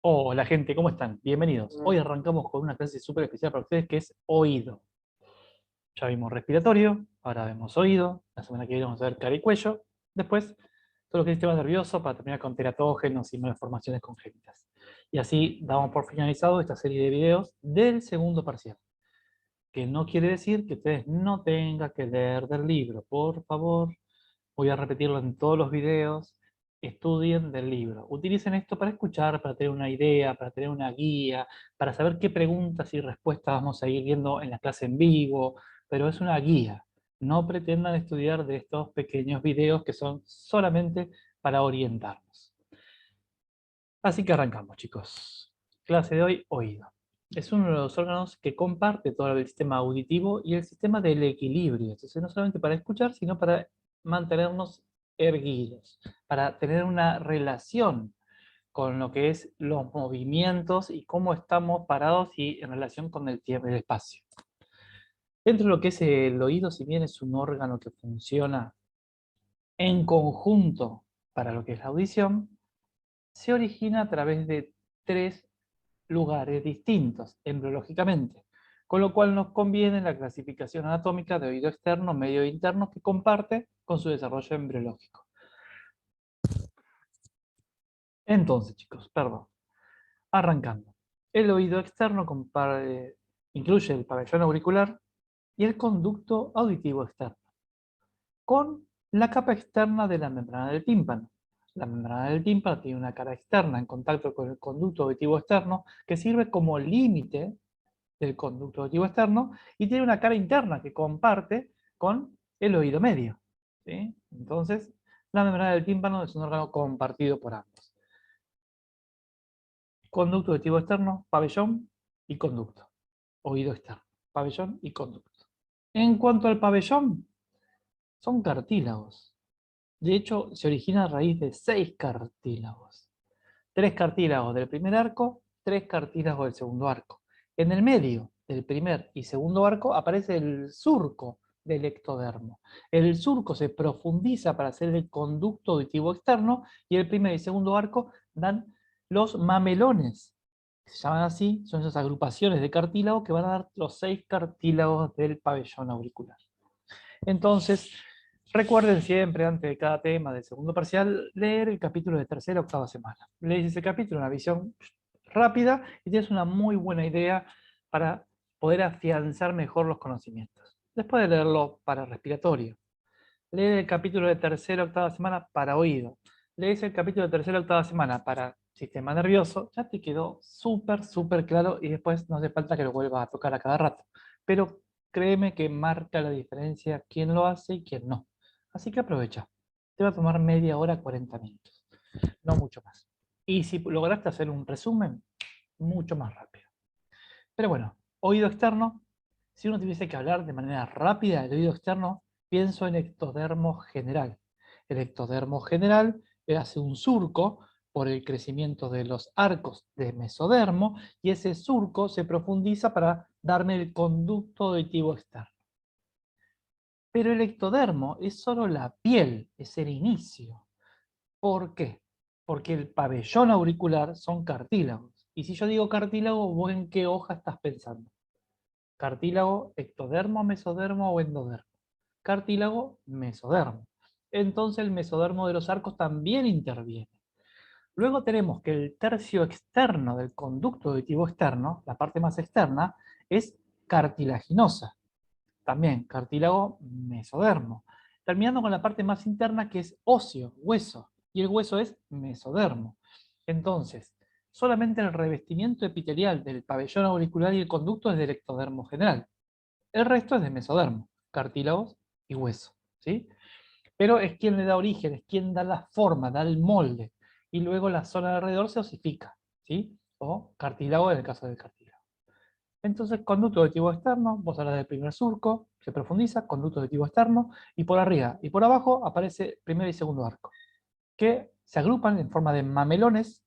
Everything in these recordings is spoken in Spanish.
Hola gente, ¿cómo están? Bienvenidos. Hoy arrancamos con una clase súper especial para ustedes que es oído. Ya vimos respiratorio, ahora vemos oído, la semana que viene vamos a ver cara y cuello, después todo lo que es sistema nervioso para terminar con teratógenos y malformaciones congénitas. Y así damos por finalizado esta serie de videos del segundo parcial, que no quiere decir que ustedes no tengan que leer del libro. Por favor, voy a repetirlo en todos los videos. Estudien del libro. Utilicen esto para escuchar, para tener una idea, para tener una guía, para saber qué preguntas y respuestas vamos a ir viendo en la clase en vivo, pero es una guía. No pretendan estudiar de estos pequeños videos que son solamente para orientarnos. Así que arrancamos, chicos. Clase de hoy, oído. Es uno de los órganos que comparte todo el sistema auditivo y el sistema del equilibrio. Entonces, no solamente para escuchar, sino para mantenernos erguidos, para tener una relación con lo que es los movimientos y cómo estamos parados y en relación con el tiempo y el espacio. Dentro de lo que es el oído, si bien es un órgano que funciona en conjunto para lo que es la audición, se origina a través de tres lugares distintos, embriológicamente, con lo cual nos conviene la clasificación anatómica de oído externo, medio e interno, que comparte con su desarrollo embriológico. Entonces, chicos, perdón, arrancando. El oído externo incluye el pabellón auricular y el conducto auditivo externo, con la capa externa de la membrana del tímpano. La membrana del tímpano tiene una cara externa en contacto con el conducto auditivo externo que sirve como límite del conducto auditivo externo y tiene una cara interna que comparte con el oído medio, ¿sí? Entonces, la membrana del tímpano es un órgano compartido por ambos. Conducto auditivo externo, pabellón y conducto. Oído externo, pabellón y conducto. En cuanto al pabellón, son cartílagos. De hecho, se origina a raíz de 6 cartílagos. 3 cartílagos del primer arco, 3 cartílagos del segundo arco. En el medio del primer y segundo arco aparece el surco del ectodermo. El surco se profundiza para hacer el conducto auditivo externo y el primer y segundo arco dan los mamelones, que se llaman así, son esas agrupaciones de cartílagos que van a dar los 6 cartílagos del pabellón auricular. Entonces, recuerden siempre, antes de cada tema del segundo parcial, leer el capítulo de tercera o octava semana. Lees ese capítulo, una visión rápida, y tienes una muy buena idea para poder afianzar mejor los conocimientos. Después de leerlo para respiratorio, lees el capítulo de tercera o octava semana para oído. Lees el capítulo de tercera o octava semana para sistema nervioso, ya te quedó súper, súper claro y después no hace falta que lo vuelvas a tocar a cada rato. Pero créeme que marca la diferencia quién lo hace y quién no. Así que aprovecha. Te va a tomar media hora, 40 minutos. No mucho más. Y si lograste hacer un resumen, mucho más rápido. Pero bueno, oído externo. Si uno tuviese que hablar de manera rápida del oído externo, pienso en ectodermo general. El ectodermo general hace un surco por el crecimiento de los arcos de mesodermo y ese surco se profundiza para darme el conducto auditivo externo. Pero el ectodermo es solo la piel, es el inicio. ¿Por qué? Porque el pabellón auricular son cartílagos. Y si yo digo cartílago, ¿vos en qué hoja estás pensando? Cartílago, ectodermo, mesodermo o endodermo. Cartílago, mesodermo. Entonces el mesodermo de los arcos también interviene. Luego tenemos que el tercio externo del conducto auditivo externo, la parte más externa, es cartilaginosa. También cartílago, mesodermo. Terminando con la parte más interna que es óseo, hueso. Y el hueso es mesodermo. Entonces, solamente el revestimiento epitelial del pabellón auricular y el conducto es del ectodermo general. El resto es de mesodermo, cartílagos y hueso, ¿sí? Pero es quien le da origen, es quien da la forma, da el molde. Y luego la zona de alrededor se osifica, ¿sí? O cartílago en el caso del cartílago. Entonces, conducto auditivo externo, vos hablas del primer surco, se profundiza, conducto auditivo externo, y por arriba y por abajo aparece primer y segundo arco, que se agrupan en forma de mamelones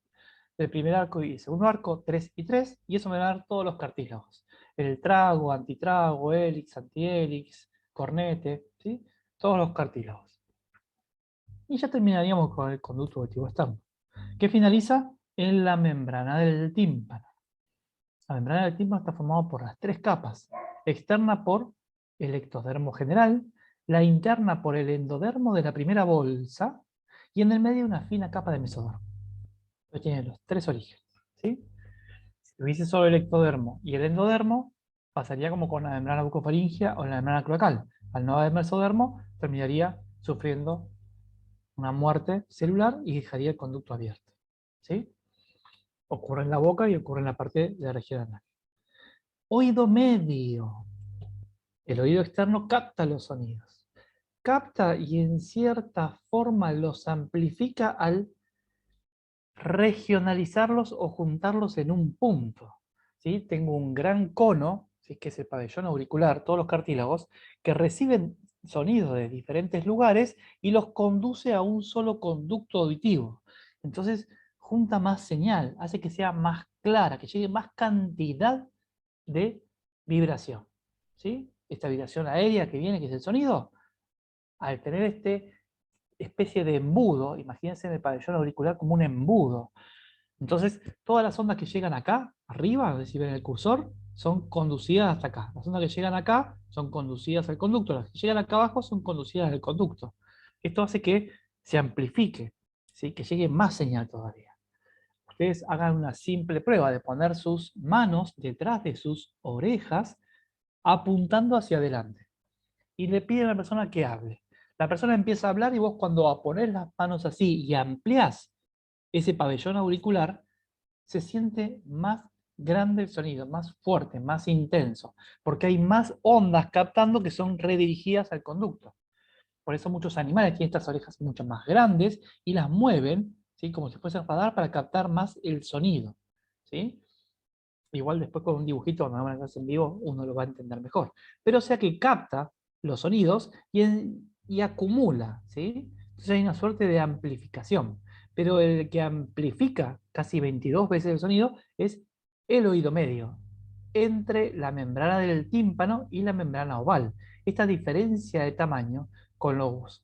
del primer arco y segundo arco, 3 y 3, y eso me va a dar todos los cartílagos. El trago, antitrago, hélix, antihélix, cornete, ¿sí? Todos los cartílagos. Y ya terminaríamos con el conducto auditivo externo, que finaliza en la membrana del tímpano. La membrana del tímpano está formada por las tres capas. Externa por el ectodermo general, la interna por el endodermo de la primera bolsa, y en el medio una fina capa de mesodermo. Entonces tiene los tres orígenes. ¿Sí? Si hubiese solo el ectodermo y el endodermo, pasaría como con la membrana bucofaringea o la membrana cloacal. Al no haber mesodermo, terminaría sufriendo una muerte celular y dejaría el conducto abierto. ¿Sí? Ocurre en la boca y ocurre en la parte de la región anal. Oído medio. El oído externo capta los sonidos. Capta y en cierta forma los amplifica al regionalizarlos o juntarlos en un punto. ¿Sí? Tengo un gran cono, ¿sí? Que es el pabellón auricular, todos los cartílagos, que reciben sonidos de diferentes lugares y los conduce a un solo conducto auditivo. Entonces, junta más señal, hace que sea más clara, que llegue más cantidad de vibración. ¿Sí? Esta vibración aérea que viene, que es el sonido, al tener este especie de embudo, imagínense en el pabellón auricular como un embudo. Entonces, todas las ondas que llegan acá, arriba, no sé si ven el cursor, son conducidas hasta acá. Las ondas que llegan acá son conducidas al conducto, las que llegan acá abajo son conducidas al conducto. Esto hace que se amplifique, ¿sí? Que llegue más señal todavía. Ustedes hagan una simple prueba de poner sus manos detrás de sus orejas apuntando hacia adelante. Y le piden a la persona que hable. La persona empieza a hablar y vos cuando ponés las manos así y ampliás ese pabellón auricular, se siente más grande el sonido, más fuerte, más intenso, porque hay más ondas captando que son redirigidas al conducto. Por eso muchos animales tienen estas orejas mucho más grandes y las mueven, ¿sí? Como si fuese radar para captar más el sonido. ¿Sí? Igual después con un dibujito, cuando hagan clase en vivo, uno lo va a entender mejor. Pero o sea que capta los sonidos y acumula, ¿sí? Entonces hay una suerte de amplificación. Pero el que amplifica casi 22 veces el sonido es el oído medio, entre la membrana del tímpano y la membrana oval. Esta diferencia de tamaño con los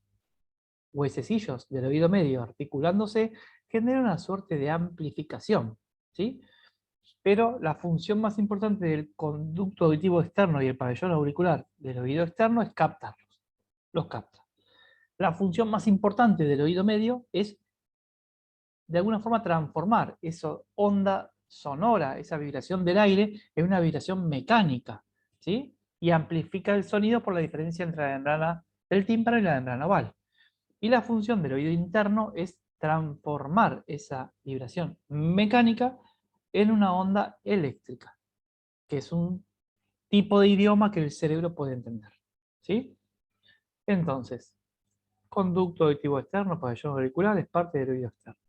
huesecillos del oído medio articulándose genera una suerte de amplificación, ¿sí? Pero la función más importante del conducto auditivo externo y el pabellón auricular del oído externo es captarlos. Los capta. La función más importante del oído medio es, de alguna forma, transformar esa onda sonora, esa vibración del aire, en una vibración mecánica, ¿sí? Y amplifica el sonido por la diferencia entre la membrana del tímpano y la membrana oval. Y la función del oído interno es transformar esa vibración mecánica en una onda eléctrica, que es un tipo de idioma que el cerebro puede entender. ¿Sí? Entonces, conducto auditivo externo, pabellón auricular, es parte del oído externo.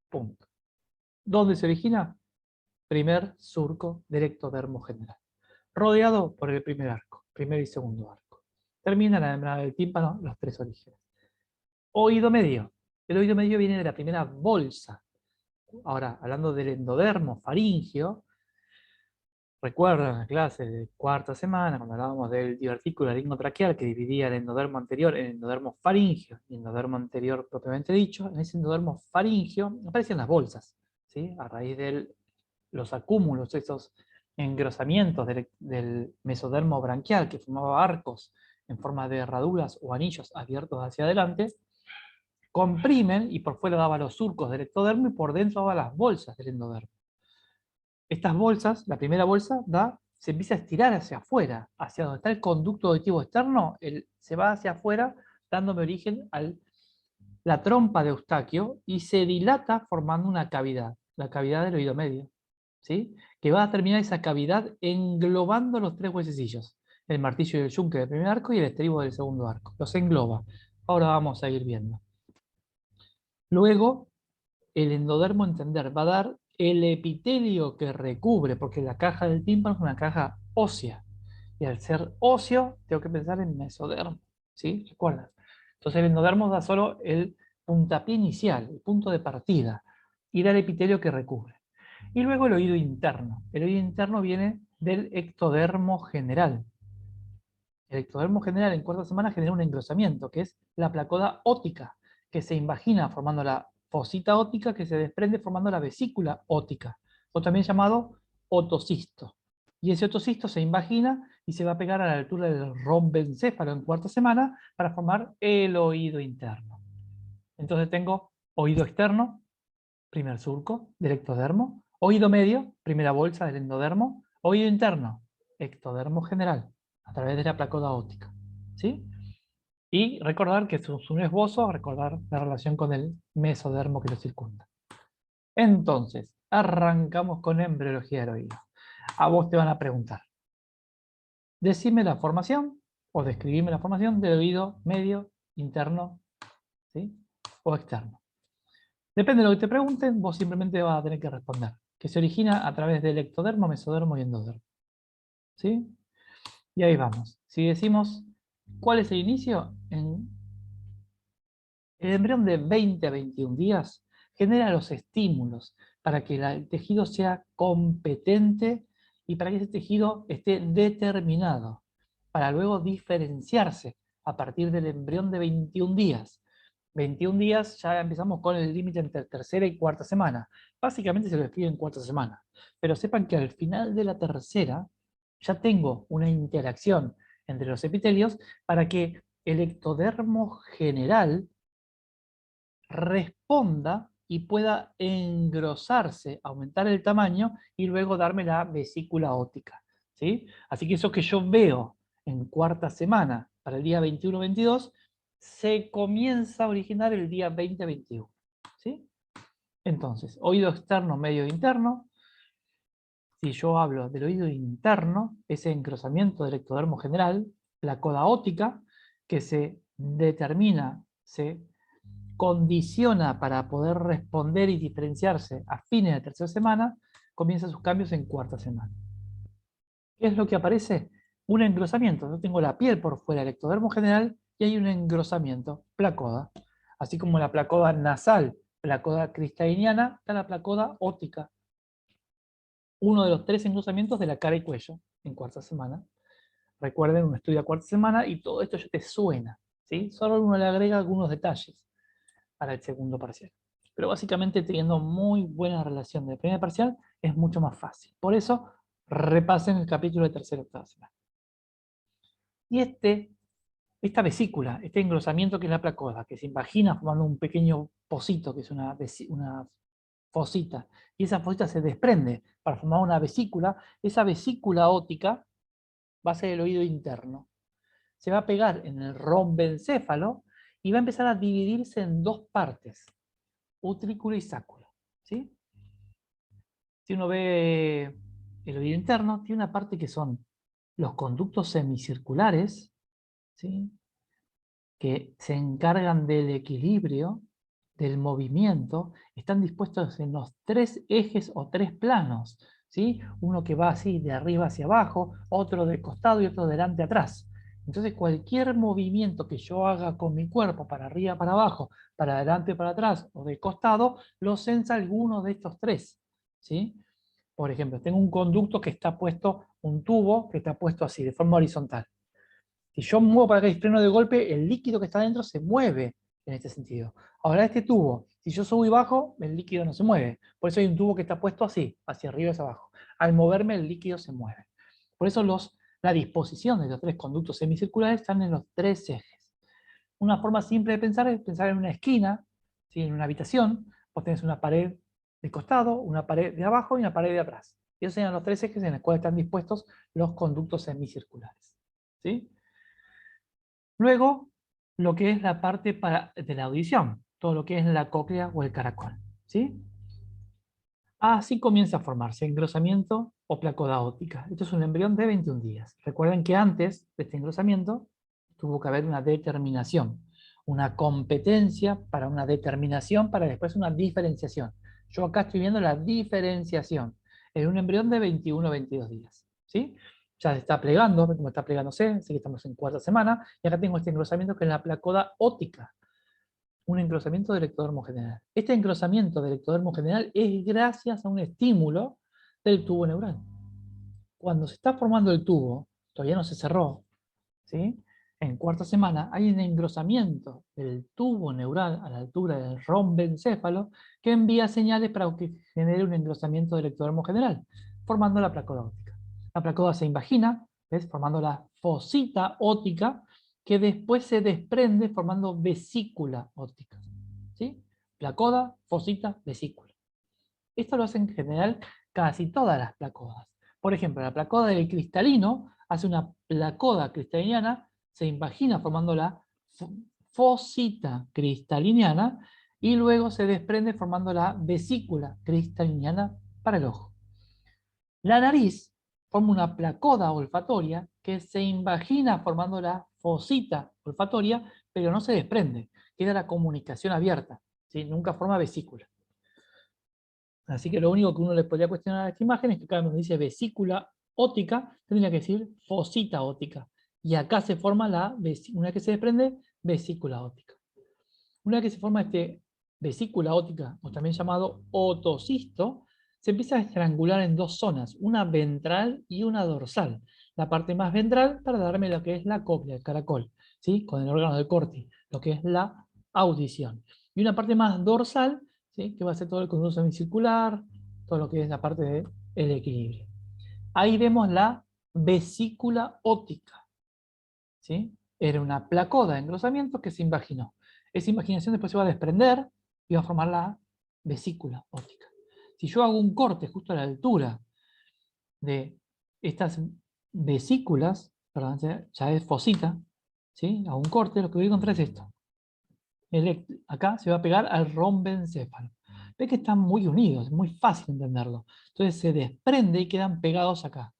Punto. ¿Dónde se origina? Primer surco del ectodermo general, rodeado por el primer arco, primer y segundo arco. Termina la membrana del tímpano, los tres orígenes. Oído medio. El oído medio viene de la primera bolsa. Ahora, hablando del endodermo faríngeo, recuerdan la clase de cuarta semana, cuando hablábamos del divertículo laringotraqueal que dividía el endodermo anterior en endodermo faríngeo y endodermo anterior propiamente dicho. En ese endodermo faríngeo aparecen las bolsas, ¿sí? A raíz de los acúmulos, esos engrosamientos del mesodermo branquial que formaba arcos en forma de herraduras o anillos abiertos hacia adelante, comprimen y por fuera daba los surcos del ectodermo y por dentro daba las bolsas del endodermo. Estas bolsas, la primera bolsa se empieza a estirar hacia afuera, hacia donde está el conducto auditivo externo, se va hacia afuera, dándome origen a la trompa de Eustaquio y se dilata formando una cavidad, la cavidad del oído medio, ¿sí? Que va a terminar esa cavidad englobando los tres huesecillos, el martillo y el yunque del primer arco y el estribo del segundo arco. Los engloba. Ahora vamos a ir viendo. Luego, el endodermo entender va a dar el epitelio que recubre, porque la caja del tímpano es una caja ósea. Y al ser óseo, tengo que pensar en mesodermo. ¿Sí? ¿Recuerdan? Entonces el endodermo da solo el puntapié inicial, el punto de partida, y da el epitelio que recubre. Y luego el oído interno. El oído interno viene del ectodermo general. El ectodermo general en cuarta semana genera un engrosamiento, que es la placoda óptica, que se invagina fosita óptica que se desprende formando la vesícula óptica, o también llamado otocisto. Y ese otocisto se invagina y se va a pegar a la altura del rombencéfalo en cuarta semana para formar el oído interno. Entonces tengo oído externo, primer surco del ectodermo, oído medio, primera bolsa del endodermo, oído interno, ectodermo general, a través de la placoda óptica. ¿Sí? Y recordar que es un esbozo, recordar la relación con el mesodermo que lo circunda. Entonces, arrancamos con embriología del oído. A vos te van a preguntar, decime la formación o describime la formación del oído medio, interno, ¿sí? O externo. Depende de lo que te pregunten, vos simplemente vas a tener que responder, que se origina a través del ectodermo, mesodermo y endodermo. ¿Sí? Y ahí vamos. Si decimos, ¿cuál es el inicio? El embrión de 20 a 21 días genera los estímulos para que el tejido sea competente y para que ese tejido esté determinado, para luego diferenciarse a partir del embrión de 21 días. 21 días ya empezamos con el límite entre tercera y cuarta semana. Básicamente se lo escribe en cuarta semana. Pero sepan que al final de la tercera ya tengo una interacción entre los epitelios para que el ectodermo general responda y pueda engrosarse, aumentar el tamaño y luego darme la vesícula óptica. ¿Sí? Así que eso que yo veo en cuarta semana para el día 21-22 se comienza a originar el día 20-21. ¿Sí? Entonces, oído externo, medio interno. Si yo hablo del oído interno, ese engrosamiento del ectodermo general, la coda óptica, que se determina, se condiciona para poder responder y diferenciarse a fines de tercera semana, comienza sus cambios en cuarta semana. ¿Qué es lo que aparece? Un engrosamiento. Yo tengo la piel por fuera del ectodermo general y hay un engrosamiento, placoda. Así como la placoda nasal, placoda cristaliniana, está la placoda óptica. Uno de los 3 engrosamientos de la cara y cuello en cuarta semana. Recuerden, un estudio a cuarta semana y todo esto ya te suena. ¿Sí? Solo uno le agrega algunos detalles para el segundo parcial. Pero básicamente teniendo muy buena relación de primer parcial es mucho más fácil. Por eso repasen el capítulo de tercera y octava semana. Y esta vesícula, este engrosamiento que es la placoda, que se invagina formando un pequeño pocito, que es una fosita, y esa fosita se desprende para formar una vesícula, esa vesícula óptica va a ser el oído interno. Se va a pegar en el rombencéfalo y va a empezar a dividirse en dos partes, utrículo y sácula. ¿Sí? Si uno ve el oído interno, tiene una parte que son los conductos semicirculares, ¿sí? Que se encargan del equilibrio, del movimiento, están dispuestos en los 3 ejes o 3 planos. ¿Sí? Uno que va así de arriba hacia abajo, otro de costado y otro delante atrás. Entonces cualquier movimiento que yo haga con mi cuerpo, para arriba, para abajo, para adelante, para atrás o de costado, lo sensa alguno de estos 3. ¿Sí? Por ejemplo, tengo un conducto que está puesto, un tubo que está puesto así, de forma horizontal. Si yo muevo para acá y freno de golpe, el líquido que está dentro se mueve en este sentido. Ahora este tubo, si yo subo y bajo, el líquido no se mueve. Por eso hay un tubo que está puesto así, hacia arriba y hacia abajo. Al moverme, el líquido se mueve. Por eso la disposición de los 3 conductos semicirculares están en los 3 ejes. Una forma simple de pensar es pensar en una esquina, ¿sí? En una habitación. Vos tenés una pared de costado, una pared de abajo y una pared de atrás. Y esos serían los 3 ejes en los cuales están dispuestos los conductos semicirculares. ¿Sí? Luego, lo que es la parte de la audición, todo lo que es la cóclea o el caracol. ¿Sí? Así comienza a formarse engrosamiento o placoda óptica. Esto es un embrión de 21 días. Recuerden que antes de este engrosamiento tuvo que haber una determinación, una competencia para una determinación, para después una diferenciación. Yo acá estoy viendo la diferenciación en un embrión de 21 o 22 días. ¿Sí? Ya se está plegando, como está plegándose, así que estamos en cuarta semana, y acá tengo este engrosamiento que es la placoda óptica, un engrosamiento del ectodermo general. Este engrosamiento del ectodermo general es gracias a un estímulo del tubo neural. Cuando se está formando el tubo, todavía no se cerró, ¿sí? en cuarta semana hay un engrosamiento del tubo neural a la altura del romboencéfalo que envía señales para que genere un engrosamiento del ectodermo general, formando la placoda óptica. La placoda se invagina, ¿ves? Formando la fosita óptica, que después se desprende formando vesícula óptica. ¿Sí? Placoda, fosita, vesícula. Esto lo hacen en general casi todas las placodas. Por ejemplo, la placoda del cristalino hace una placoda cristaliniana, se invagina formando la fosita cristaliniana y luego se desprende formando la vesícula cristaliniana para el ojo. La nariz forma una placoda olfatoria que se invagina formando la fosita olfatoria, pero no se desprende, queda la comunicación abierta, ¿sí? Nunca forma vesícula. Así que lo único que uno le podría cuestionar a esta imagen es que acá donde dice vesícula óptica, tendría que decir fosita óptica. Y acá se forma una vez que se desprende, vesícula óptica. Una vez que se forma vesícula óptica, o también llamado otocisto, se empieza a estrangular en dos zonas, una ventral y una dorsal. La parte más ventral para darme lo que es la cóclea, el caracol, ¿sí? Con el órgano de Corti, lo que es la audición. Y una parte más dorsal, ¿sí? Que va a ser todo el conducto semicircular, todo lo que es la parte del equilibrio. Ahí vemos la vesícula óptica, ¿sí? Era una placoda de engrosamiento que se invaginó. Esa invaginación después se va a desprender y va a formar la vesícula óptica. Si yo hago un corte justo a la altura de estas vesículas, perdón, ya es fosita, ¿sí? Hago un corte, lo que voy a encontrar es esto. Acá se va a pegar al romboencéfalo. Ve que están muy unidos, es muy fácil entenderlo. Entonces se desprende y quedan pegados acá.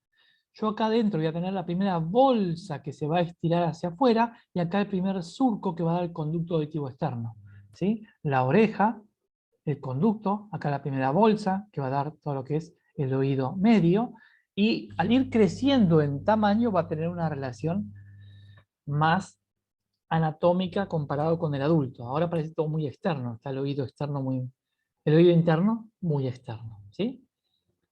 Yo acá adentro voy a tener la primera bolsa que se va a estirar hacia afuera y acá el primer surco que va a dar el conducto auditivo externo. ¿Sí? La oreja, el conducto, acá la primera bolsa que va a dar todo lo que es el oído medio y al ir creciendo en tamaño va a tener una relación más anatómica comparado con el adulto. Ahora parece todo muy externo, está el oído externo el oído interno muy externo. ¿Sí?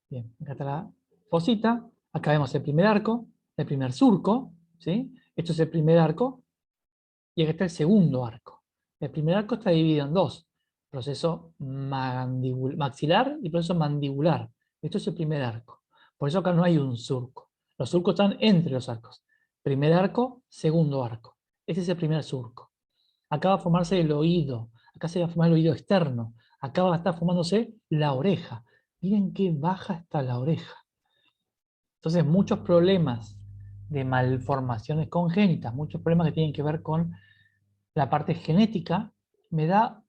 Bien, acá está la fosita, acá vemos el primer arco, el primer surco, ¿sí? Esto es el primer arco, y acá está el segundo arco. El primer arco está dividido en dos, proceso maxilar y proceso mandibular. Esto es el primer arco. Por eso acá no hay un surco. Los surcos están entre los arcos. Primer arco, segundo arco. Ese es el primer surco. Acá va a formarse el oído, acá se va a formar el oído externo, acá va a estar formándose la oreja. Miren qué baja está la oreja. Entonces, muchos problemas de malformaciones congénitas, muchos problemas que tienen que ver con la parte genética, me da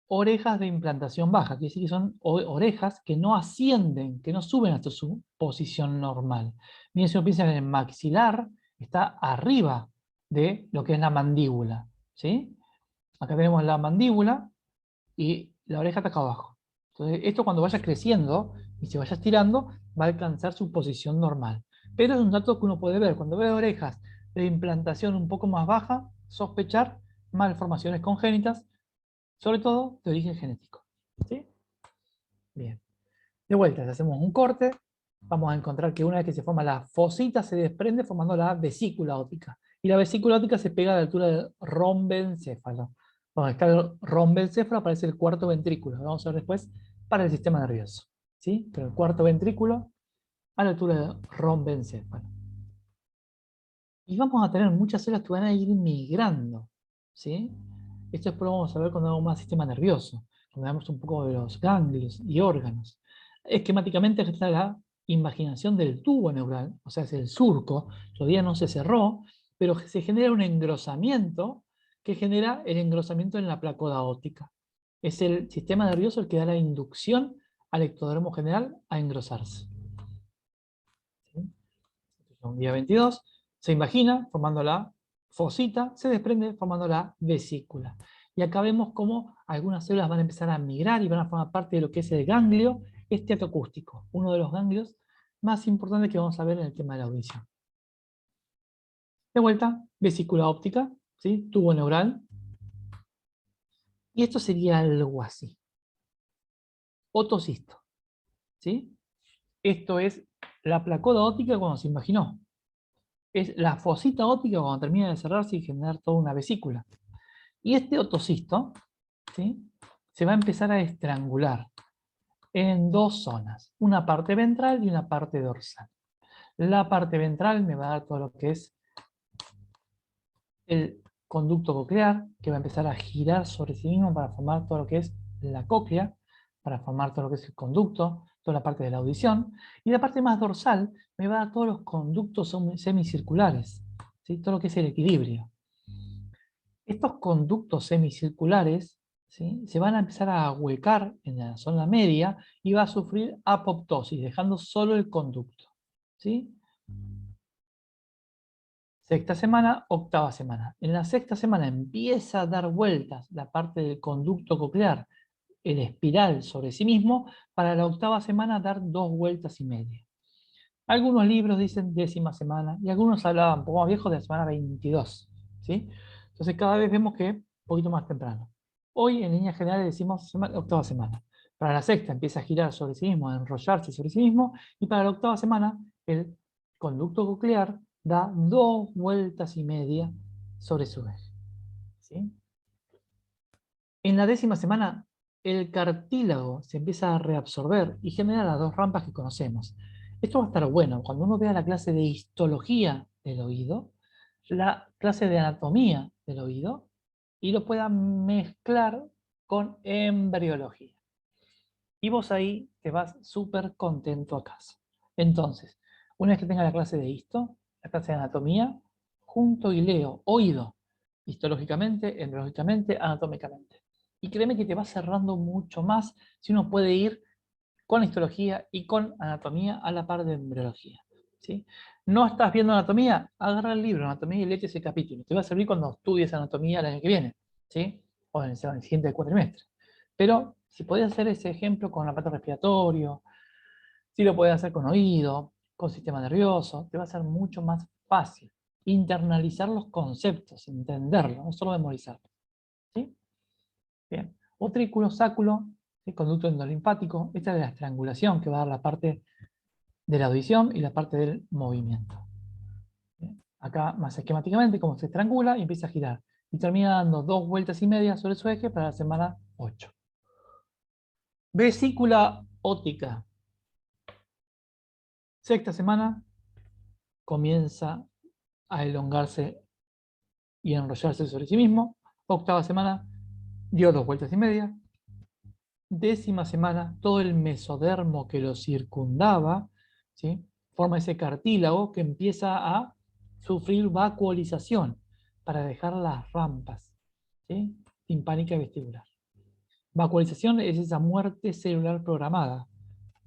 orejas de implantación baja, quiere decir que son orejas que no ascienden, que no suben hasta su posición normal. Miren, si uno piensa en el maxilar, está arriba de lo que es la mandíbula, ¿sí? Acá tenemos la mandíbula y la oreja está acá abajo. Entonces, esto cuando vaya creciendo y se vaya estirando, va a alcanzar su posición normal. Pero es un dato que uno puede ver. Cuando ve orejas de implantación un poco más baja, sospechar malformaciones congénitas, sobre todo de origen genético. ¿Sí? Bien. De vuelta, si hacemos un corte, vamos a encontrar que una vez que se forma la fosita, se desprende formando la vesícula óptica. Y la vesícula óptica se pega a la altura del romboencéfalo. Donde está el romboencéfalo aparece el cuarto ventrículo. Lo vamos a ver después para el sistema nervioso. ¿Sí? Pero el cuarto ventrículo a la altura del romboencéfalo. Y vamos a tener muchas células que van a ir migrando. ¿Sí? Esto después lo vamos a ver cuando hagamos más sistema nervioso. Cuando veamos un poco de los ganglios y órganos. Esquemáticamente aquí está la imaginación del tubo neural, o sea, es el surco, todavía no se cerró, pero se genera un engrosamiento que genera el engrosamiento en la placoda óptica. Es el sistema nervioso el que da la inducción al ectodermo general a engrosarse. ¿Sí? Un día 22 se imagina formando la fosita, se desprende formando la vesícula. Y acá vemos cómo algunas células van a empezar a migrar y van a formar parte de lo que es el ganglio esteatocústico, uno de los ganglios más importantes que vamos a ver en el tema de la audición. De vuelta, vesícula óptica, ¿sí? Tubo neural. Y esto sería algo así. Otocisto. ¿Sí? Esto es la placoda óptica cuando se imaginó. es la fosita óptica cuando termina de cerrarse y generar toda una vesícula. Y este otocisto, ¿sí?, se va a empezar a estrangular en dos zonas, una parte ventral y una parte dorsal. La parte ventral me va a dar todo lo que es el conducto coclear, que va a empezar a girar sobre sí mismo para formar todo lo que es la cóclea, para formar todo lo que es el conducto, toda la parte de la audición. Y la parte más dorsal me va a dar todos los conductos semicirculares, ¿sí?, todo lo que es el equilibrio. Estos conductos semicirculares, ¿sí?, se van a empezar a ahuecar en la zona media y va a sufrir apoptosis, dejando solo el conducto, ¿sí? Sexta semana, octava semana. En la sexta semana empieza a dar vueltas la parte del conducto coclear, el espiral sobre sí mismo, para la octava semana dar 2,5 vueltas. Algunos libros dicen décima semana y algunos hablaban un poco más viejos de la semana 22, ¿sí? Entonces cada vez vemos que un poquito más temprano. Hoy en líneas generales decimos octava semana. Para la sexta empieza a girar sobre sí mismo, a enrollarse sobre sí mismo, y para la octava semana el conducto coclear da 2,5 vueltas sobre su eje, ¿sí? En la décima semana el cartílago se empieza a reabsorber y genera las dos rampas que conocemos. Esto va a estar bueno cuando uno vea la clase de histología del oído, la clase de anatomía del oído, y lo pueda mezclar con embriología. Y vos ahí te vas súper contento a casa. Entonces, una vez que tenga la clase de histo, la clase de anatomía, junto y leo oído, histológicamente, embriológicamente, anatómicamente. Y créeme que te va cerrando mucho más si uno puede ir con histología y con anatomía a la par de embriología, ¿sí? No estás viendo anatomía, agarra el libro anatomía y léete ese capítulo. Te va a servir cuando estudies anatomía el año que viene, ¿sí?, o en el siguiente cuatrimestre. Pero si podés hacer ese ejemplo con aparato respiratorio, si lo podés hacer con oído, con sistema nervioso, te va a ser mucho más fácil internalizar los conceptos, entenderlo, no solo memorizarlo, ¿sí? Bien. Otrículo, sáculo, ¿sí?, conducto endolinfático. Esta es la estrangulación que va a dar la parte de la audición y la parte del movimiento. Bien. Acá, más esquemáticamente, cómo se estrangula y empieza a girar. Y termina dando 2,5 vueltas sobre su eje para la semana 8. Vesícula óptica. Sexta semana comienza a elongarse y enrollarse sobre sí mismo. Octava semana dio 2,5 vueltas. Décima semana, todo el mesodermo que lo circundaba, ¿sí?, forma ese cartílago que empieza a sufrir vacuolización para dejar las rampas, ¿sí?, timpánica y vestibular. Vacuolización es esa muerte celular programada,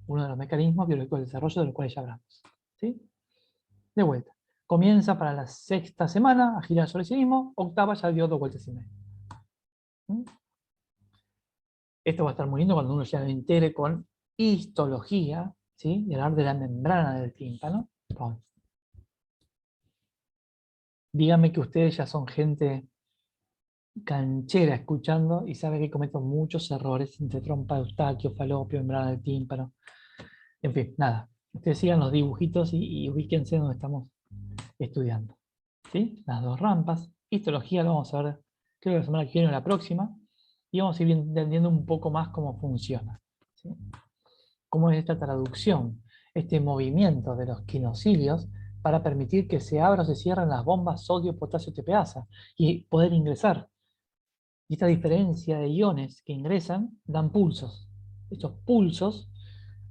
uno de los mecanismos biológicos de desarrollo de los cuales ya hablamos, ¿sí? De vuelta. Comienza para la sexta semana a girar sobre sí mismo, octava ya dio 2,5 vueltas. ¿Mm? Esto va a estar muy lindo cuando uno ya lo integre con histología, ¿sí?, y hablar de la membrana del tímpano. Bueno, díganme que ustedes ya son gente canchera escuchando y sabe que cometo muchos errores entre trompa de Eustaquio, falopio, membrana del tímpano. En fin, nada. Ustedes sigan los dibujitos y ubíquense donde estamos estudiando, ¿sí? Las dos rampas. Histología lo vamos a ver, creo que la semana que viene o la próxima. Y vamos a ir entendiendo un poco más cómo funciona, ¿sí?, cómo es esta traducción, este movimiento de los quinocilios para permitir que se abran o se cierren las bombas sodio, potasio, tepeasa y poder ingresar. Y esta diferencia de iones que ingresan dan pulsos. Estos pulsos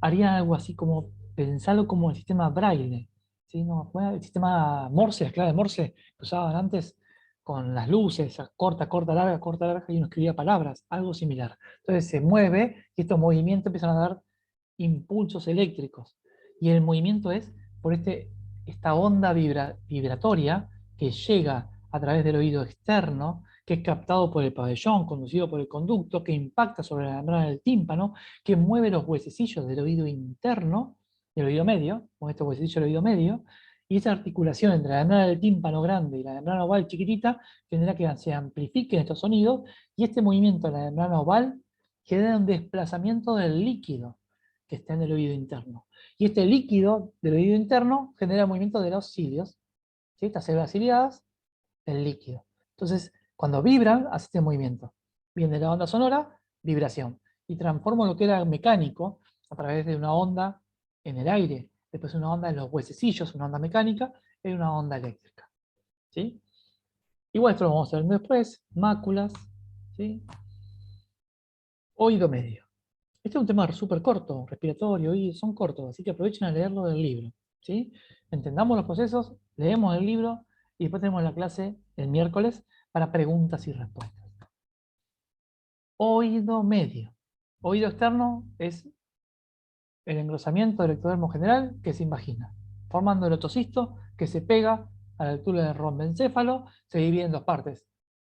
harían algo así como, pensarlo como el sistema Braille, ¿sí? No, el sistema Morse, las claves de Morse que usaban antes con las luces, corta, larga, y uno escribía palabras, algo similar. Entonces se mueve y estos movimientos empiezan a dar impulsos eléctricos. Y el movimiento es por esta onda vibratoria que llega a través del oído externo, que es captado por el pabellón, conducido por el conducto, que impacta sobre la membrana del tímpano, que mueve los huesecillos del oído interno, del oído medio, mueve estos huesecillos del oído medio, y esa articulación entre la membrana del tímpano grande y la membrana oval chiquitita genera que se amplifiquen estos sonidos, y este movimiento de la membrana oval genera un desplazamiento del líquido que está en el oído interno. Y este líquido del oído interno genera movimiento de los cilios, ¿sí? Estas células ciliadas, el líquido. Entonces, cuando vibran, hace este movimiento. Viene de la onda sonora, vibración. Y transformo lo que era mecánico a través de una onda en el aire, después una onda en los huesecillos, una onda mecánica, en una onda eléctrica. ¿Sí? Igual esto lo vamos a ver después. Máculas, ¿sí? Oído medio. Este es un tema súper corto, respiratorio, oído, son cortos, así que aprovechen a leerlo del libro. ¿Sí? Entendamos los procesos, leemos el libro y después tenemos la clase el miércoles para preguntas y respuestas. Oído medio. Oído externo es el engrosamiento del ectodermo general que se imagina, formando el otocisto que se pega a la altura del rombencéfalo, se divide en dos partes,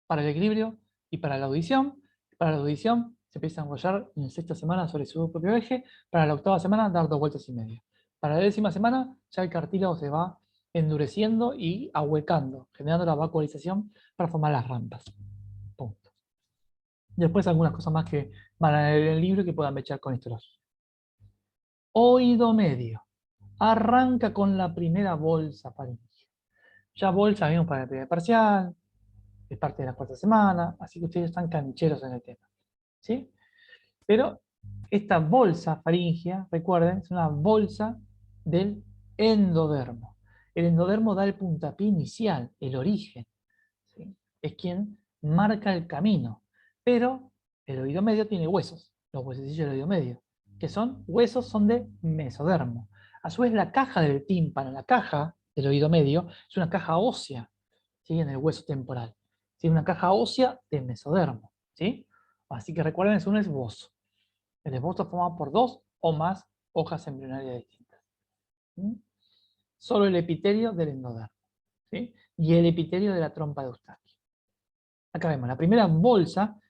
para el equilibrio y para la audición. Para la audición se empieza a enrollar en la sexta semana sobre su propio eje, para la octava semana dar 2,5 vueltas. Para la 10ª semana ya el cartílago se va endureciendo y ahuecando, generando la vacuolización para formar las rampas. Punto. Después algunas cosas más que van a leer en el libro y que puedan mechar con esto. Oído medio. Arranca con la primera bolsa faríngea. Ya bolsa vimos para el primer parcial, es parte de la cuarta semana, así que ustedes están cancheros en el tema. ¿Sí? Pero esta bolsa faríngea, recuerden, es una bolsa del endodermo. El endodermo da el puntapié inicial, el origen. ¿Sí? Es quien marca el camino. Pero el oído medio tiene huesos, los huesecillos del oído medio, que son huesos, son de mesodermo. A su vez, la caja del tímpano, la caja del oído medio, es una caja ósea, ¿sí? En el hueso temporal. ¿Sí? Una caja ósea de mesodermo. ¿Sí? Así que recuerden, es un esbozo. El esbozo formado por dos o más hojas embrionarias distintas. ¿Sí? Solo el epitelio del endodermo. ¿Sí? Y el epitelio de la trompa de Eustaquio. Acá vemos, la primera bolsa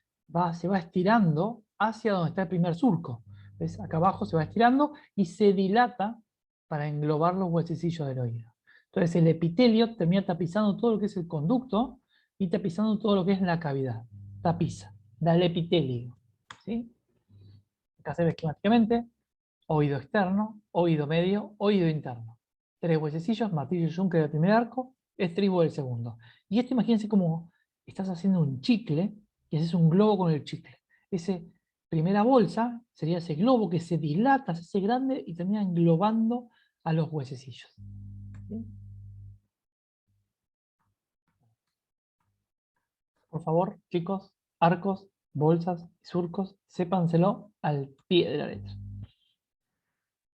se va estirando hacia donde está el primer surco. ¿Ves? Acá abajo se va estirando y se dilata para englobar los huesecillos del oído. Entonces el epitelio termina tapizando todo lo que es el conducto y tapizando todo lo que es la cavidad. Tapiza, da el epitelio. ¿Sí? Acá se ve esquemáticamente, oído externo, oído medio, oído interno. 3 huesecillos, martillo y yunque del primer arco, estribo del segundo. Y esto imagínense como estás haciendo un chicle y haces un globo con el chicle. Esa primera bolsa sería ese globo que se dilata, se hace grande y termina englobando a los huesecillos. ¿Sí? Por favor, chicos, arcos, bolsas y surcos, sépanselo al pie de la letra.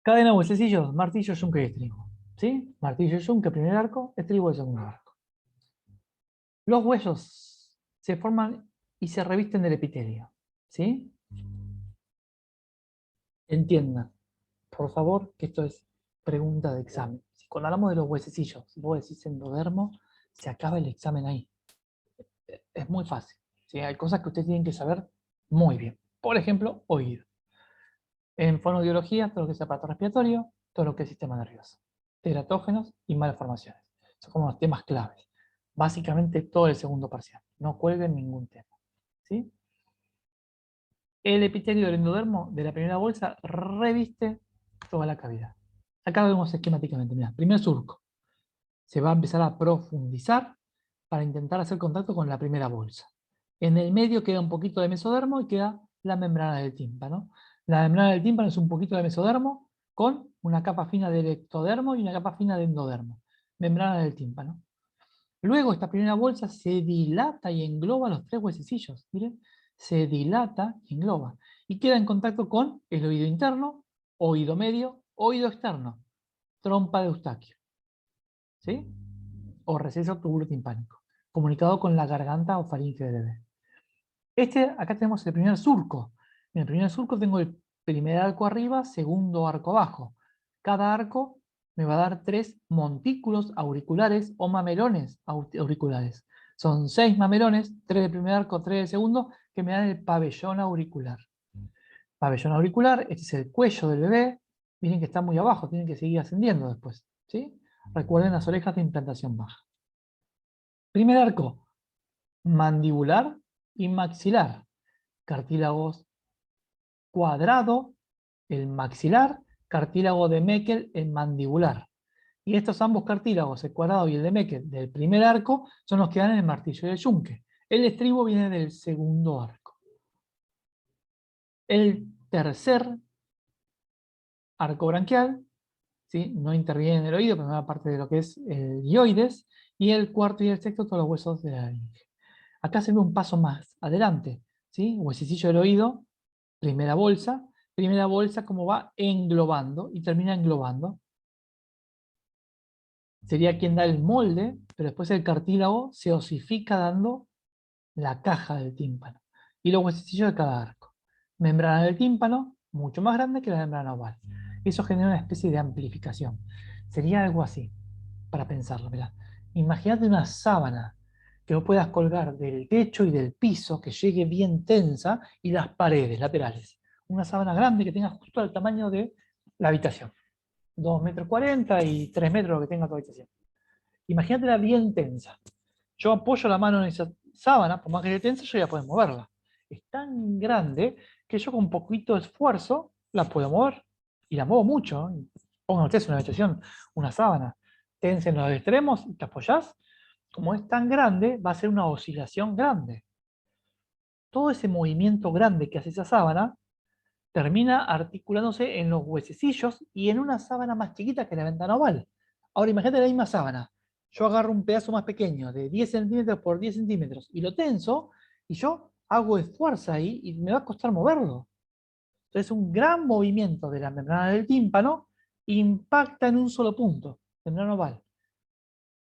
Cadena de huesecillos, martillo, yunque y estribo. ¿Sí? Martillo, yunque, primer arco, estribo, el segundo arco. Los huesos se forman y se revisten del epitelio. ¿Sí? Entiendan, por favor, que esto es pregunta de examen. Si cuando hablamos de los huesecillos, si vos decís endodermo, se acaba el examen ahí. Es muy fácil. ¿Sí? Hay cosas que ustedes tienen que saber muy bien. Por ejemplo, oído. En fonoaudiología, todo lo que es aparato respiratorio, todo lo que es sistema nervioso. Teratógenos y malformaciones. Son como los temas claves. Básicamente todo el segundo parcial. No cuelguen ningún tema. ¿Sí? El epitelio del endodermo de la primera bolsa reviste toda la cavidad. Acá lo vemos esquemáticamente. Mirá, primer surco. Se va a empezar a profundizar para intentar hacer contacto con la primera bolsa. En el medio queda un poquito de mesodermo y queda la membrana del tímpano. La membrana del tímpano es un poquito de mesodermo con una capa fina del ectodermo y una capa fina de endodermo. Membrana del tímpano. Luego esta primera bolsa se dilata y engloba los 3 huesecillos. Miren, se dilata y engloba. Y queda en contacto con el oído interno, oído medio, oído externo. Trompa de Eustaquio. ¿Sí? O receso tubulotimpánico. Comunicado con la garganta o faringe del bebé. Acá tenemos el primer surco. En el primer surco tengo el primer arco arriba, segundo arco abajo. Cada arco me va a dar 3 montículos auriculares o mamelones auriculares. Son 6 mamelones, 3 del primer arco, 3 del segundo, que me dan el pabellón auricular. Pabellón auricular, este es el cuello del bebé. Miren que está muy abajo, tienen que seguir ascendiendo después. ¿Sí? Recuerden las orejas de implantación baja. Primer arco, mandibular y maxilar. Cartílagos cuadrado, el maxilar, cartílago de Meckel, el mandibular. Y estos ambos cartílagos, el cuadrado y el de Meckel, del primer arco, son los que dan el martillo y el yunque. El estribo viene del segundo arco. El tercer arco branquial, ¿sí? No interviene en el oído, pero no parte de lo que es el dioides. Y el cuarto y el sexto, todos los huesos de la laringe. Acá se ve un paso más adelante, ¿sí? Huesecillo del oído, primera bolsa como va englobando y termina englobando. Sería quien da el molde, pero después el cartílago se osifica dando la caja del tímpano. Y los huesecillos de cada arco. Membrana del tímpano, mucho más grande que la membrana oval. Eso genera una especie de amplificación. Sería algo así, para pensarlo. Mirá. Imagínate una sábana que vos puedas colgar del techo y del piso, que llegue bien tensa, y las paredes laterales. Una sábana grande que tenga justo el tamaño de la habitación. 2,40 m y 3 metros lo que tenga tu habitación. Imagínatela bien tensa. Yo apoyo la mano en esa sábana, por más que esté tensa, yo ya puedo moverla. Es tan grande que yo con poquito esfuerzo la puedo mover. Y la muevo mucho. Pongan ustedes una habitación, una sábana, tensa en los extremos y te apoyás. Como es tan grande, va a ser una oscilación grande. Todo ese movimiento grande que hace esa sábana termina articulándose en los huesecillos y en una sábana más chiquita que la ventana oval. Ahora imagínate la misma sábana. Yo agarro un pedazo más pequeño, de 10 centímetros por 10 centímetros, y lo tenso, y yo hago de fuerza ahí, y me va a costar moverlo. Entonces un gran movimiento de la membrana del tímpano impacta en un solo punto, membrana oval.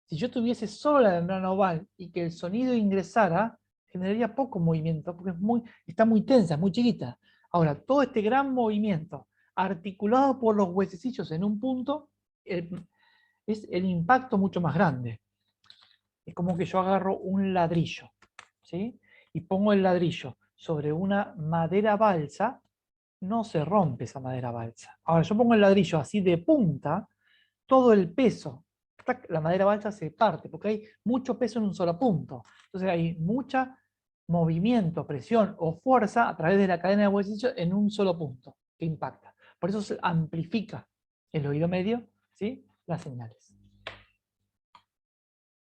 Si yo tuviese solo la membrana oval y que el sonido ingresara, generaría poco movimiento, porque está muy tensa, es muy chiquita. Ahora, todo este gran movimiento, articulado por los huesecillos en un punto, es el impacto mucho más grande. Es como que yo agarro un ladrillo, ¿sí? Y pongo el ladrillo sobre una madera balsa, no se rompe esa madera balsa. Ahora, yo pongo el ladrillo así de punta, todo el peso, la madera balsa se parte, porque hay mucho peso en un solo punto. Entonces hay mucha movimiento, presión o fuerza a través de la cadena de huesecillos en un solo punto que impacta. Por eso se amplifica el oído medio, ¿sí? Las señales.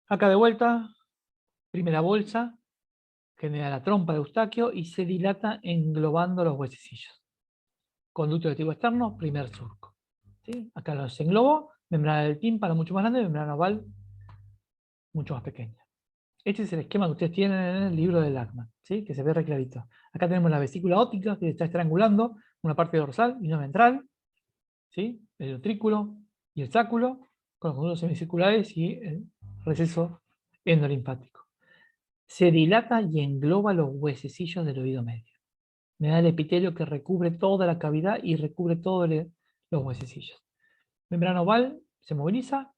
Acá de vuelta, primera bolsa, genera la trompa de Eustaquio y se dilata englobando los huesecillos. Conducto electivo externo, primer surco. ¿Sí? Acá los englobó, membrana del tímpano mucho más grande, membrana oval mucho más pequeña. Este es el esquema que ustedes tienen en el libro de Lachmann, ¿sí? Que se ve re clarito. Acá tenemos la vesícula óptica que está estrangulando una parte dorsal y una ventral, ¿sí? El utrículo y el sáculo, con los nódulos semicirculares y el receso endolinfático. Se dilata y engloba los huesecillos del oído medio. Me da el epitelio que recubre toda la cavidad y recubre todos los huesecillos. Membrana oval se moviliza,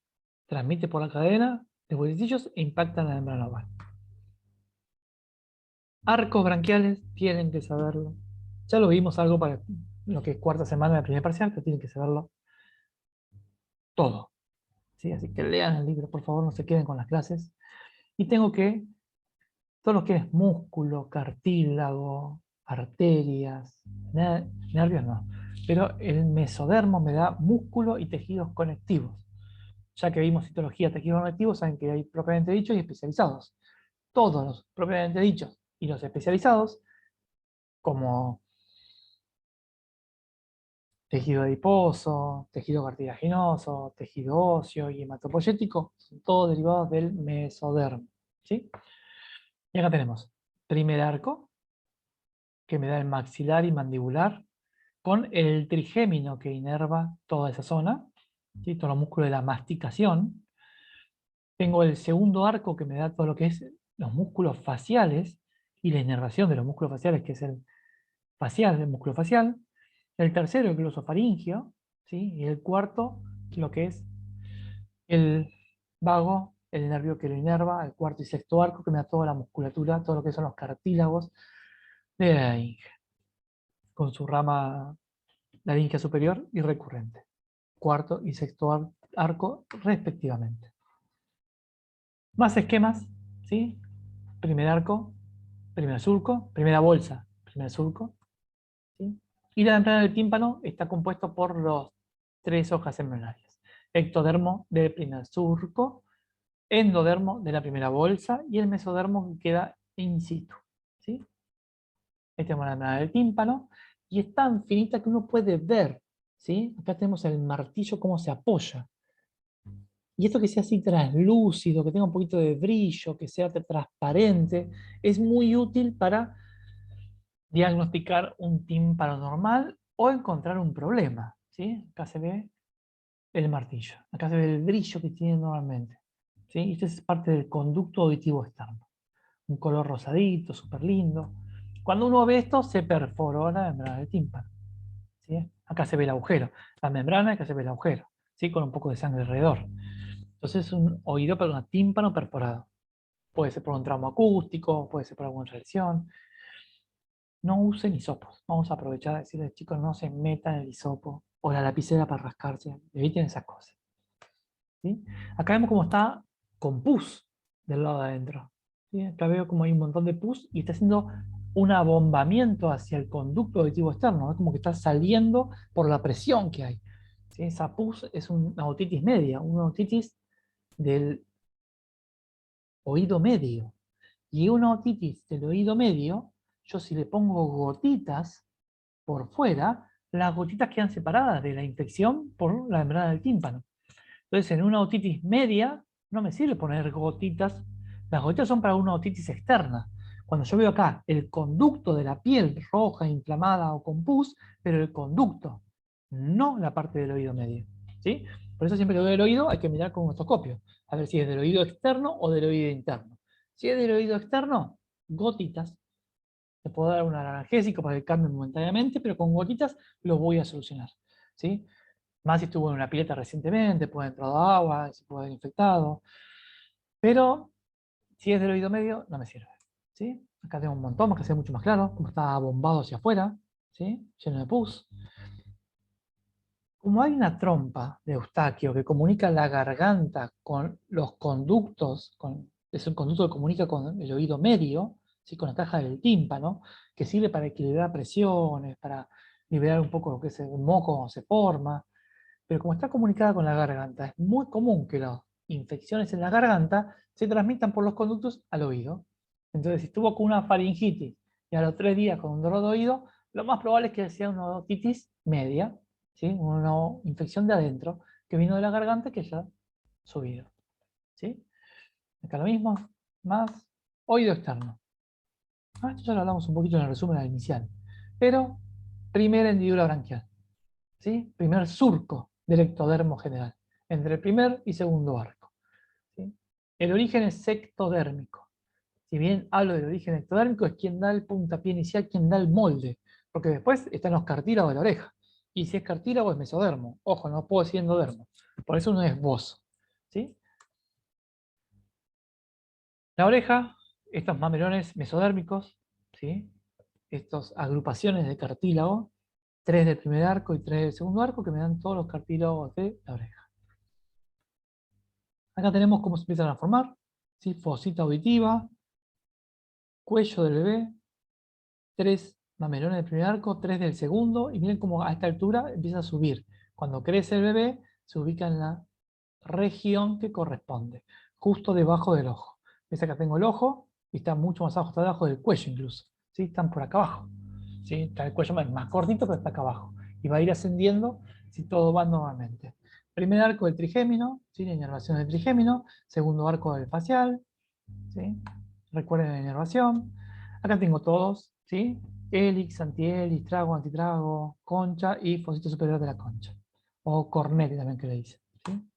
transmite por la cadena de huesecillos e impacta en la membrana oval. Arcos branquiales tienen que saberlo. Ya lo vimos algo para lo que es cuarta semana de la primera parcial, pero tienen que saberlo todo. ¿Sí? Así que lean el libro, por favor, no se queden con las clases. Y tengo que, todo lo que es músculo, cartílago, arterias, nervios no, pero el mesodermo me da músculo y tejidos conectivos. Ya que vimos citología, tejidos conectivos, saben que hay propiamente dichos y especializados. Todos los propiamente dichos y los especializados, como tejido adiposo, tejido cartilaginoso, tejido óseo y hematopoyético, son todos derivados del mesodermo. ¿Sí? Y acá tenemos primer arco, que me da el maxilar y mandibular, con el trigémino que inerva toda esa zona, ¿sí? Todo el músculo de la masticación. Tengo el segundo arco que me da todo lo que es los músculos faciales y la inervación de los músculos faciales, que es el facial, el músculo facial. El tercero, el glosofaringio, ¿sí? Y el cuarto, lo que es el vago, el nervio que lo inerva, el cuarto y sexto arco, que me da toda la musculatura, todo lo que son los cartílagos de la laringe, con su rama laringe superior y recurrente. Cuarto y sexto arco, respectivamente. Más esquemas, ¿sí? Primer arco, primer surco, primera bolsa, primer surco, ¿sí? Y la membrana del tímpano está compuesto por los tres hojas embrionarias. ectodermo del primer surco, endodermo de la primera bolsa y el mesodermo que queda in situ. ¿Sí? Ahí tenemos la membrana del tímpano y es tan finita que uno puede ver. ¿Sí? Acá tenemos el martillo cómo se apoya. Y esto que sea así translúcido, que tenga un poquito de brillo, que sea transparente, es muy útil para diagnosticar un tímpano normal o encontrar un problema. ¿Sí? Acá se ve el martillo, acá se ve el brillo que tiene normalmente. ¿Sí? Y esto es parte del conducto auditivo externo. Un color rosadito, súper lindo. Cuando uno ve esto, se perforó la membrana del tímpano. ¿Sí? Acá se ve el agujero. La membrana, acá se ve el agujero. ¿Sí? Con un poco de sangre alrededor. Entonces es un oído, pero un tímpano perforado. Puede ser por un trauma acústico, puede ser por alguna reacción. No usen hisopos. Vamos a aprovechar a decirles, chicos, no se metan el hisopo o la lapicera para rascarse. Eviten esas cosas. ¿Sí? Acá vemos cómo está con pus del lado de adentro. ¿Sí? Acá veo como hay un montón de pus y está haciendo un abombamiento hacia el conducto auditivo externo. Es como que está saliendo por la presión que hay. ¿Sí? Esa pus es una otitis media, una otitis del oído medio. Y una otitis del oído medio, yo si le pongo gotitas por fuera, las gotitas quedan separadas de la infección por la membrana del tímpano. Entonces, en una otitis media, no me sirve poner gotitas. Las gotitas son para una otitis externa. Cuando yo veo acá el conducto de la piel roja, inflamada o con pus, pero el conducto, no la parte del oído medio. ¿Sí? Por eso siempre que veo el oído hay que mirar con un otoscopio, a ver si es del oído externo o del oído interno. Si es del oído externo, gotitas. Te puedo dar un analgésico para que cambie momentáneamente, pero con gotitas lo voy a solucionar. ¿Sí? Más si estuvo en una pileta recientemente, puede haber entrado agua, se puede haber infectado. Pero si es del oído medio, no me sirve. ¿Sí? Acá tengo un montón, más que sea mucho más claro, como está bombado hacia afuera, ¿sí? Lleno de pus. Como hay una trompa de Eustaquio que comunica la garganta con los conductos, es un conducto que comunica con el oído medio, ¿sí? Con la caja del tímpano, que sirve para equilibrar presiones, para liberar un poco lo que es el moco cuando se forma. Pero como está comunicada con la garganta, es muy común que las infecciones en la garganta se transmitan por los conductos al oído. Entonces, si estuvo con una faringitis y a los 3 días con un dolor de oído, lo más probable es que sea una otitis media, ¿sí? Una infección de adentro que vino de la garganta y que ya ha subido. ¿Sí? Acá lo mismo, más oído externo. Esto ya lo hablamos un poquito en el resumen inicial. Pero, primera hendidura branquial. ¿Sí? Primer surco del ectodermo general, entre el primer y segundo arco. ¿Sí? El origen es ectodérmico. Si bien hablo del origen ectodérmico, es quien da el puntapié inicial, quien da el molde, porque después están los cartílagos de la oreja. Y si es cartílago es mesodermo. Ojo, no puedo decir endodermo. Por eso no es esbozo. ¿Sí? La oreja, estos mamelones mesodérmicos, ¿sí? Estas agrupaciones de cartílago, 3 del primer arco y 3 del segundo arco, que me dan todos los cartílagos de la oreja. Acá tenemos cómo se empiezan a formar, ¿sí? Fosita auditiva, cuello del bebé, 3 mamelones del primer arco, 3 del segundo, y miren cómo a esta altura empieza a subir. Cuando crece el bebé, se ubica en la región que corresponde, justo debajo del ojo. Ves acá tengo el ojo, y está mucho más abajo, está debajo del cuello incluso. ¿Sí? Están por acá abajo. ¿Sí? Está el cuello más cortito, pero está acá abajo. Y va a ir ascendiendo si todo va normalmente. Primer arco del trigémino, ¿sí? La inervación del trigémino. Segundo arco del facial. ¿Sí? Recuerden la inervación. Acá tengo todos. ¿Sí? Hélix, antihélix, trago, antitrago, concha y fosito superior de la concha. O cornete también que le dice. ¿Sí?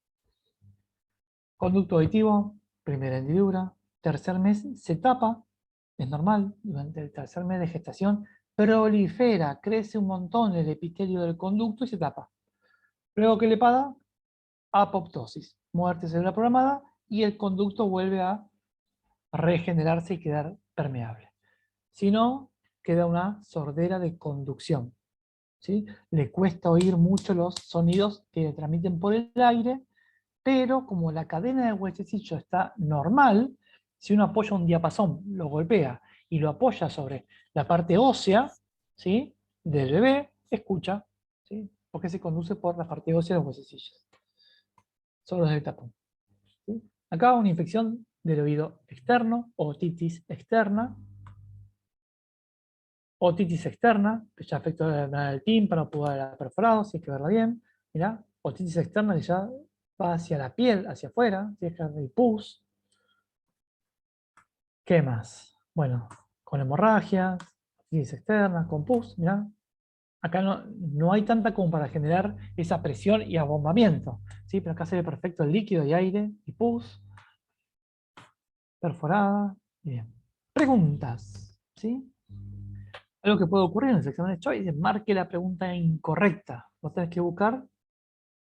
Conducto auditivo, primera hendidura. Tercer mes se tapa, es normal, durante el tercer mes de gestación prolifera, crece un montón el epitelio del conducto y se tapa. Luego, ¿qué le pasa? Apoptosis, muerte celular programada, y el conducto vuelve a regenerarse y quedar permeable. Si no, queda una sordera de conducción. ¿Sí? Le cuesta oír mucho los sonidos que le transmiten por el aire, pero como la cadena de huesecillo está normal, si uno apoya un diapasón, lo golpea y lo apoya sobre la parte ósea, ¿sí? Del bebé, escucha, ¿sí? Porque se conduce por la parte ósea de los huesecillos. Son los del tapón. ¿Sí? Acá una infección del oído externo, otitis externa, otitis externa, que ya afecta la membrana del tímpano, pudo haber perforado, si hay que verla bien. Mirá, otitis externa que ya va hacia la piel, hacia afuera, si es el pus. ¿Qué más? Bueno, con hemorragias, otitis externa, con pus, mirá. Acá no hay tanta como para generar esa presión y abombamiento, ¿sí? Pero acá se ve perfecto el líquido y aire y pus, perforada. Bien. Preguntas, ¿sí? Algo que puede ocurrir en el examen de Choice es marque la pregunta incorrecta. Vos tenés que buscar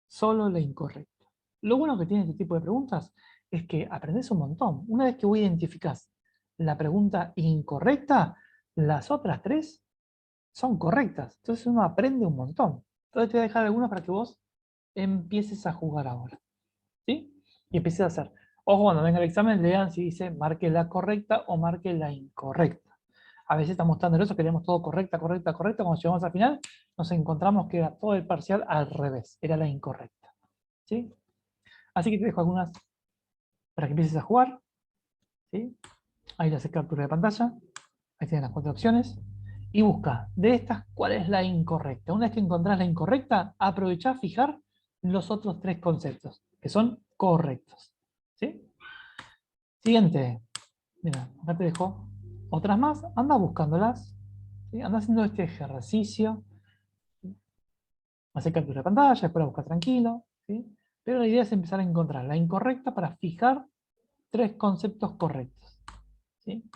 solo la incorrecta. Lo bueno que tiene este tipo de preguntas es que aprendes un montón. Una vez que vos identificás la pregunta incorrecta, las otras tres son correctas. Entonces uno aprende un montón. Entonces te voy a dejar algunas para que vos empieces a jugar ahora. ¿Sí? Y empieces a hacer. Ojo, cuando venga el examen, lean si dice marque la correcta o marque la incorrecta. A veces estamos tan nerviosos, queremos todo correcta, correcta, correcta. Cuando llegamos al final, nos encontramos que era todo el parcial al revés. Era la incorrecta. ¿Sí? Así que te dejo algunas para que empieces a jugar. ¿Sí? Ahí le haces captura de pantalla. Ahí tienes las 4 opciones. Y busca de estas cuál es la incorrecta. Una vez que encontrás la incorrecta, aprovechá a fijar los otros 3 conceptos, que son correctos. ¿Sí? Siguiente. Mira, acá te dejo otras más. Anda buscándolas. ¿Sí? Anda haciendo este ejercicio. Hacer captura de pantalla, después la busca tranquilo. ¿Sí? Pero la idea es empezar a encontrar la incorrecta para fijar 3 conceptos correctos. ¿Sí?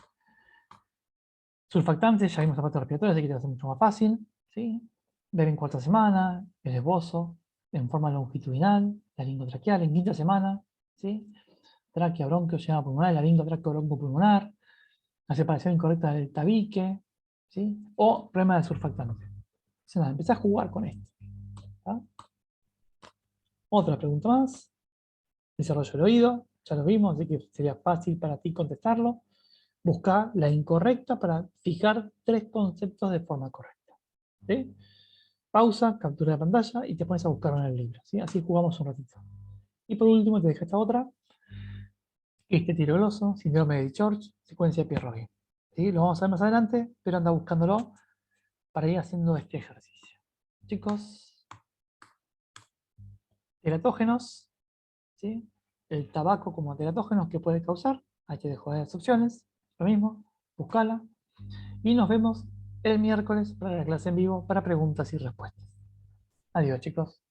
Surfactantes, ya vimos aparato respiratorio, así que te va a ser mucho más fácil. ¿Sí? Ver en cuarta semana, el esbozo, en forma longitudinal, la laringotraqueal en quinta semana. ¿Sí? Tráquea, bronquio, llama pulmonar, laringotraqueo, broncopulmonar, la separación incorrecta del tabique. ¿Sí? O problema de surfactante. Entonces, nada, empecé a jugar con esto. ¿Tá? Otra pregunta más. Desarrollo del oído, ya lo vimos, así que sería fácil para ti contestarlo. Busca la incorrecta para fijar 3 conceptos de forma correcta. ¿Sí? Pausa, captura de pantalla y te pones a buscarlo en el libro. ¿Sí? Así jugamos un ratito. Y por último te dejo esta otra. Este tiroglosio, síndrome de George, secuencia de Pierre-Robin. ¿Sí? Lo vamos a ver más adelante, pero anda buscándolo para ir haciendo este ejercicio. Chicos, teratógenos, ¿sí? El tabaco como teratógenos que puede causar. Ahí te dejo las opciones. Lo mismo, buscala. Y nos vemos el miércoles para la clase en vivo para preguntas y respuestas. Adiós, chicos.